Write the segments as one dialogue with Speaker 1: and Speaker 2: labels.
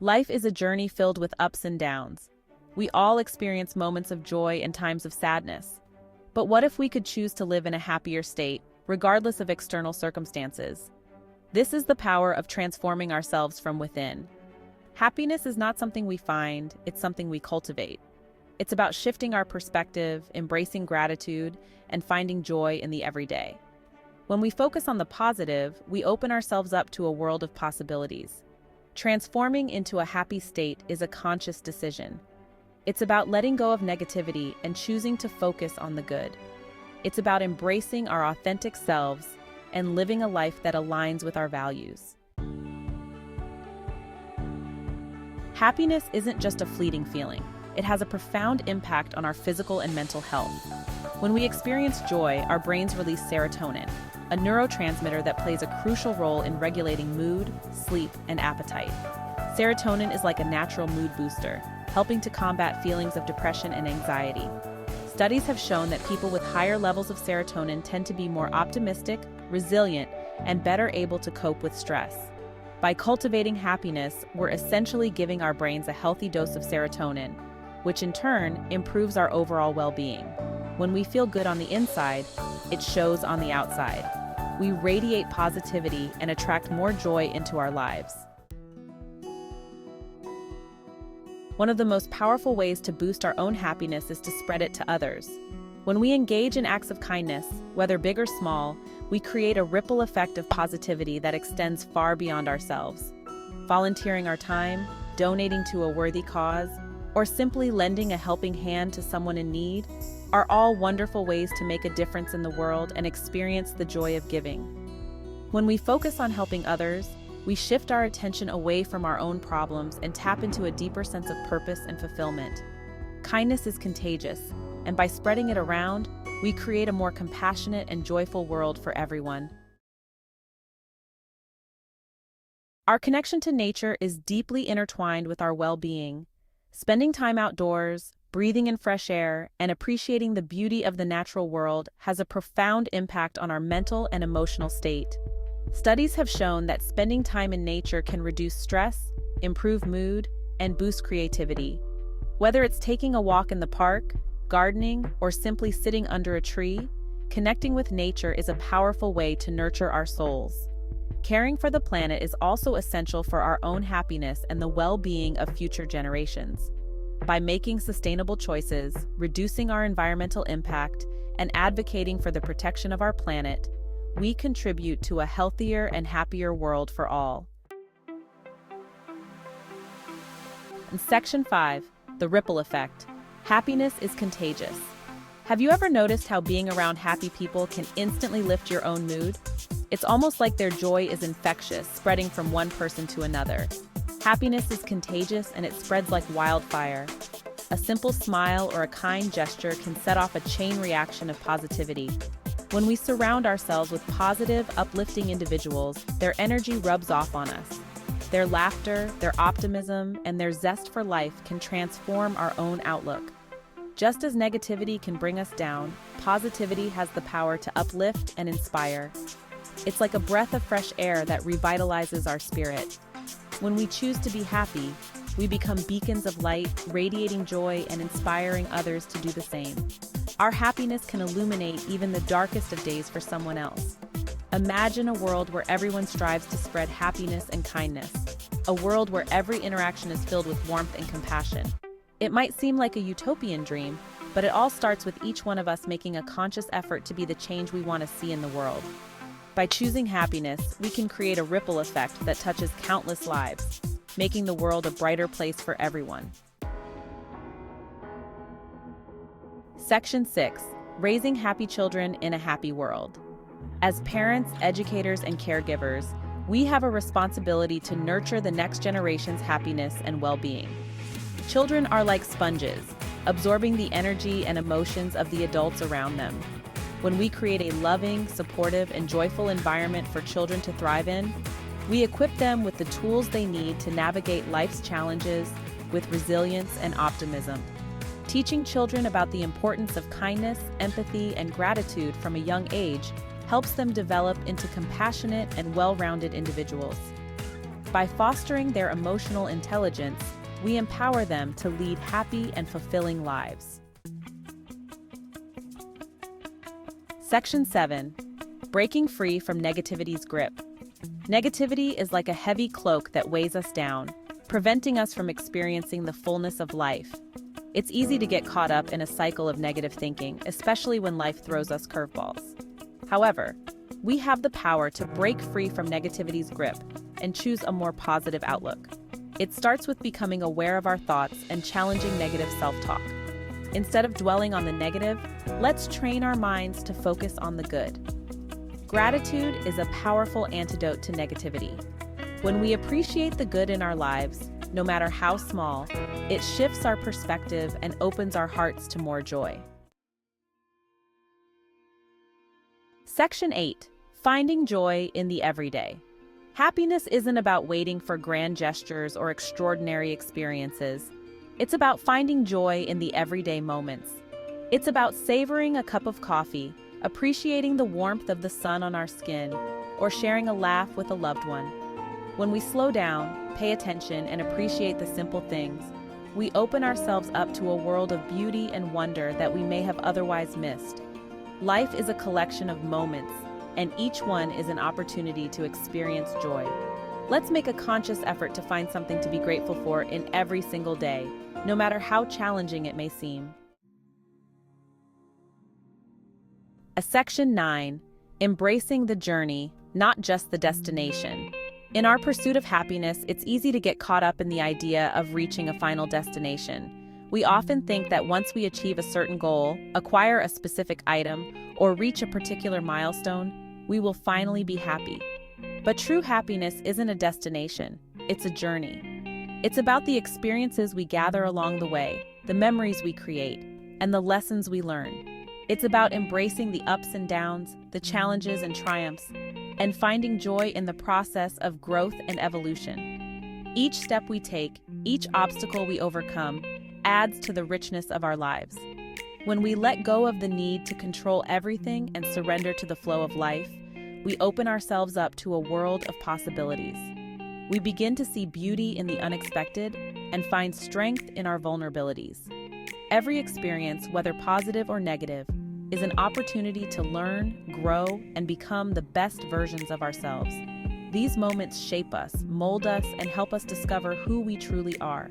Speaker 1: Life is a journey filled with ups and downs. We all experience moments of joy and times of sadness. But what if we could choose to live in a happier state, regardless of external circumstances? This is the power of transforming ourselves from within. Happiness is not something we find, it's something we cultivate. It's about shifting our perspective, embracing gratitude, and finding joy in the everyday. When we focus on the positive, we open ourselves up to a world of possibilities. Transforming into a happy state is a conscious decision. It's about letting go of negativity and choosing to focus on the good. It's about embracing our authentic selves and living a life that aligns with our values. Happiness isn't just a fleeting feeling. It has a profound impact on our physical and mental health. When we experience joy, our brains release serotonin, a neurotransmitter that plays a crucial role in regulating mood, sleep, and appetite. Serotonin is like a natural mood booster, helping to combat feelings of depression and anxiety. Studies have shown that people with higher levels of serotonin tend to be more optimistic, resilient, and better able to cope with stress. By cultivating happiness, we're essentially giving our brains a healthy dose of serotonin, which in turn improves our overall well-being. When we feel good on the inside, it shows on the outside. We radiate positivity and attract more joy into our lives. One of the most powerful ways to boost our own happiness is to spread it to others. When we engage in acts of kindness, whether big or small, we create a ripple effect of positivity that extends far beyond ourselves. Volunteering our time, donating to a worthy cause, or simply lending a helping hand to someone in need are all wonderful ways to make a difference in the world and experience the joy of giving. When we focus on helping others, we shift our attention away from our own problems and tap into a deeper sense of purpose and fulfillment. Kindness is contagious, and by spreading it around, we create a more compassionate and joyful world for everyone. Our connection to nature is deeply intertwined with our well-being. Spending time outdoors, breathing in fresh air, and appreciating the beauty of the natural world has a profound impact on our mental and emotional state. Studies have shown that spending time in nature can reduce stress, improve mood, and boost creativity. Whether it's taking a walk in the park, gardening, or simply sitting under a tree, connecting with nature is a powerful way to nurture our souls. Caring for the planet is also essential for our own happiness and the well-being of future generations. By making sustainable choices, reducing our environmental impact, and advocating for the protection of our planet, we contribute to a healthier and happier world for all. In Section 5, the ripple effect. Happiness is contagious. Have you ever noticed how being around happy people can instantly lift your own mood? It's almost like their joy is infectious, spreading from one person to another. Happiness is contagious and it spreads like wildfire. A simple smile or a kind gesture can set off a chain reaction of positivity. When we surround ourselves with positive, uplifting individuals, their energy rubs off on us. Their laughter, their optimism, and their zest for life can transform our own outlook. Just as negativity can bring us down, positivity has the power to uplift and inspire. It's like a breath of fresh air that revitalizes our spirit. When we choose to be happy, we become beacons of light, radiating joy and inspiring others to do the same. Our happiness can illuminate even the darkest of days for someone else. Imagine a world where everyone strives to spread happiness and kindness, a world where every interaction is filled with warmth and compassion. It might seem like a utopian dream, but it all starts with each one of us making a conscious effort to be the change we want to see in the world. By choosing happiness, we can create a ripple effect that touches countless lives, making the world a brighter place for everyone. Section 6. Raising happy children in a happy world. As parents, educators, and caregivers, we have a responsibility to nurture the next generation's happiness and well-being. Children are like sponges, absorbing the energy and emotions of the adults around them. When we create a loving, supportive, and joyful environment for children to thrive in, we equip them with the tools they need to navigate life's challenges with resilience and optimism. Teaching children about the importance of kindness, empathy, and gratitude from a young age helps them develop into compassionate and well-rounded individuals. By fostering their emotional intelligence, we empower them to lead happy and fulfilling lives. Section 7. Breaking free from negativity's grip. Negativity is like a heavy cloak that weighs us down, preventing us from experiencing the fullness of life. It's easy to get caught up in a cycle of negative thinking, especially when life throws us curveballs. However, we have the power to break free from negativity's grip and choose a more positive outlook. It starts with becoming aware of our thoughts and challenging negative self-talk. Instead of dwelling on the negative, let's train our minds to focus on the good. Gratitude is a powerful antidote to negativity. When we appreciate the good in our lives, no matter how small, it shifts our perspective and opens our hearts to more joy. Section 8. Finding joy in the everyday. Happiness isn't about waiting for grand gestures or extraordinary experiences. It's about finding joy in the everyday moments. It's about savoring a cup of coffee, appreciating the warmth of the sun on our skin, or sharing a laugh with a loved one. When we slow down, pay attention, and appreciate the simple things, we open ourselves up to a world of beauty and wonder that we may have otherwise missed. Life is a collection of moments, and each one is an opportunity to experience joy. Let's make a conscious effort to find something to be grateful for in every single day, no matter how challenging it may seem. Section 9. Embracing the journey, not just the destination. In our pursuit of happiness, it's easy to get caught up in the idea of reaching a final destination. We often think that once we achieve a certain goal, acquire a specific item, or reach a particular milestone, we will finally be happy. But true happiness isn't a destination, it's a journey. It's about the experiences we gather along the way, the memories we create, and the lessons we learn. It's about embracing the ups and downs, the challenges and triumphs, and finding joy in the process of growth and evolution. Each step we take, each obstacle we overcome, adds to the richness of our lives. When we let go of the need to control everything and surrender to the flow of life, we open ourselves up to a world of possibilities. We begin to see beauty in the unexpected and find strength in our vulnerabilities. Every experience, whether positive or negative, is an opportunity to learn, grow, and become the best versions of ourselves. These moments shape us, mold us, and help us discover who we truly are.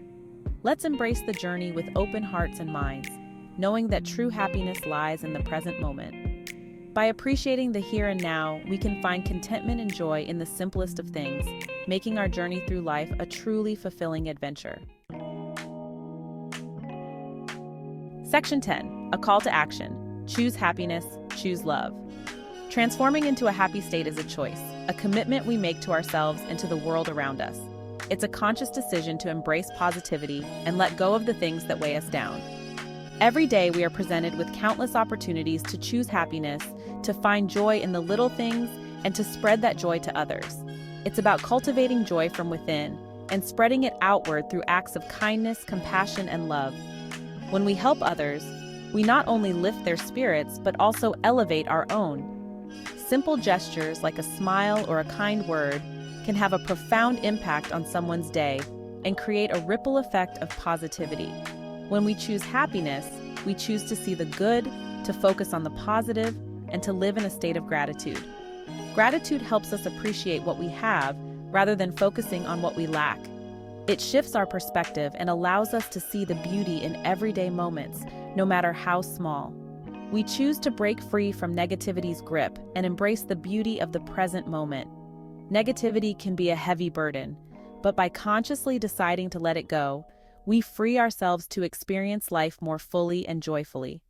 Speaker 1: Let's embrace the journey with open hearts and minds, knowing that true happiness lies in the present moment. By appreciating the here and now, we can find contentment and joy in the simplest of things, making our journey through life a truly fulfilling adventure. Section 10. A call to action. Choose happiness, choose love. Transforming into a happy state is a choice, a commitment we make to ourselves and to the world around us. It's a conscious decision to embrace positivity and let go of the things that weigh us down. Every day we are presented with countless opportunities to choose happiness, to find joy in the little things, and to spread that joy to others. It's about cultivating joy from within and spreading it outward through acts of kindness, compassion, and love. When we help others, we not only lift their spirits, but also elevate our own. Simple gestures like a smile or a kind word can have a profound impact on someone's day and create a ripple effect of positivity. When we choose happiness, we choose to see the good, to focus on the positive, and to live in a state of gratitude. Gratitude helps us appreciate what we have rather than focusing on what we lack. It shifts our perspective and allows us to see the beauty in everyday moments, no matter how small. We choose to break free from negativity's grip and embrace the beauty of the present moment. Negativity can be a heavy burden, but by consciously deciding to let it go, we free ourselves to experience life more fully and joyfully.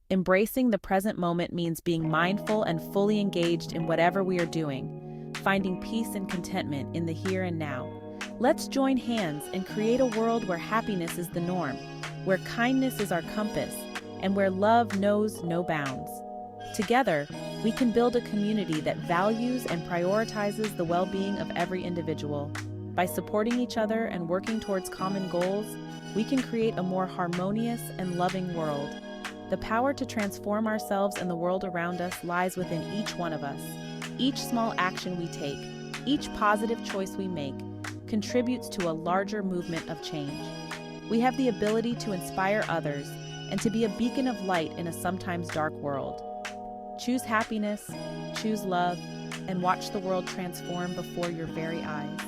Speaker 1: Embracing the present moment means being mindful and fully engaged in whatever we are doing, finding peace and contentment in the here and now. Let's join hands and create a world where happiness is the norm, where kindness is our compass, and where love knows no bounds. Together, we can build a community that values and prioritizes the well-being of every individual. By supporting each other and working towards common goals, we can create a more harmonious and loving world. The power to transform ourselves and the world around us lies within each one of us. Each small action we take, each positive choice we make, contributes to a larger movement of change. We have the ability to inspire others and to be a beacon of light in a sometimes dark world. Choose happiness, choose love, and watch the world transform before your very eyes.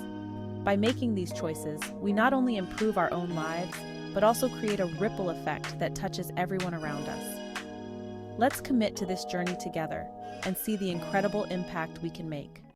Speaker 1: By making these choices, we not only improve our own lives, but also create a ripple effect that touches everyone around us. Let's commit to this journey together and see the incredible impact we can make.